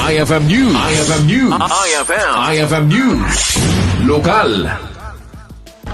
IFM News. IFM News. IFM News. Lokal.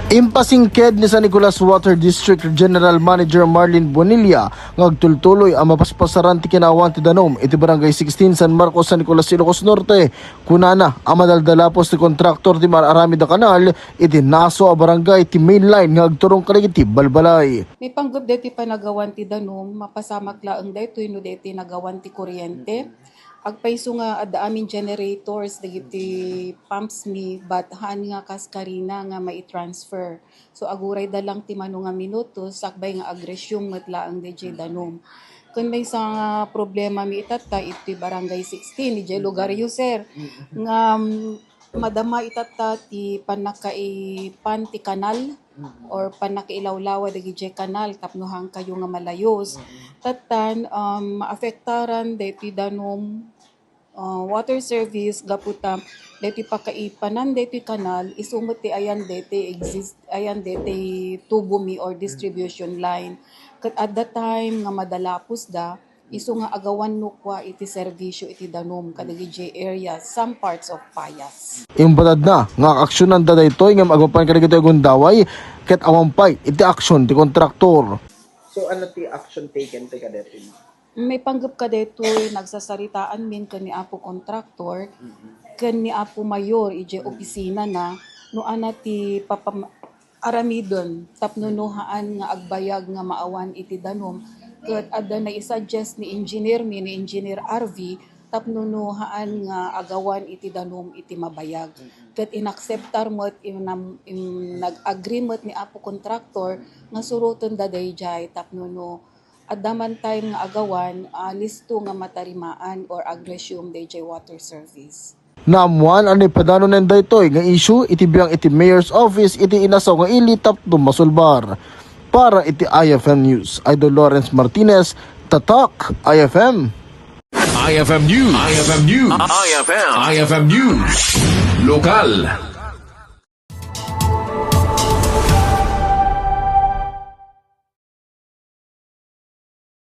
Impasingked ni San Nicolas Water District General Manager Marlene Bonilla ngagtultuloy ang mapaspasaran ti kinawan ti danom iti Barangay 16 San Marcos, San Nicolas, Ilocos Norte. Kunana ang madaldalapos ti kontraktor ti mararami da kanal iti naso a barangay ti mainline ngagturong kaligiti balbalay. May panggap deti panagawan ti danom, mapasamak laang detoy no deti nagawan ti kuryente. Agpaiso nga adda amin generators dagiti pumps mi bathan nga kaskarina nga mai-transfer. So aguray da lang ti mano nga minutos sakbay nga agresyong matlaang DJ danom. Kun may sa problema mi itata iti Barangay 16 DJ lugar yu sir nga madama itata ti panakaipan ti kanal or panakailawlawa dagiti kanal tapnohang kayo nga malayos. Tatan maafektaran deti danom water service gaputa deti pakaipanan deti kanal isumot ti ayan deti tubo mi or distribution line ket at that time nga madalapos da isu nga agawan no kwa iti serbisyo iti danom kadagiti area some parts of Payas. Imbatad na nga aksyonan da daytoy nga magmapan kadagiti gundaway ket awampay iti aksyon ti kontraktor. So ano ti action taken ti kadeti? May panggap ka dito, nagsasaritaan min kani apo kontraktor, kani apo mayor, ije opisina na, no ana ti aramidon, tapnunuhaan nga agbayag nga maawan iti danom, kat ada na isuggest ni engineer RV, tapnunuhaan nga agawan iti danom iti mabayag. Kat inakseptar mo't nag-agree mo't ni apo kontraktor, nga suruton da dayjay tapnuno, at daman time nga agawan, listo nga matarimaan or agresyum DJ water service. Naamuan ang ipadano ng daytoy nga issue iti biyang iti mayor's office iti inasaw nga ilitap masulbar. Para iti IFM News, Idol Lawrence Martinez, Tatak, IFM. IFM News. IFM News. IFM News. Lokal.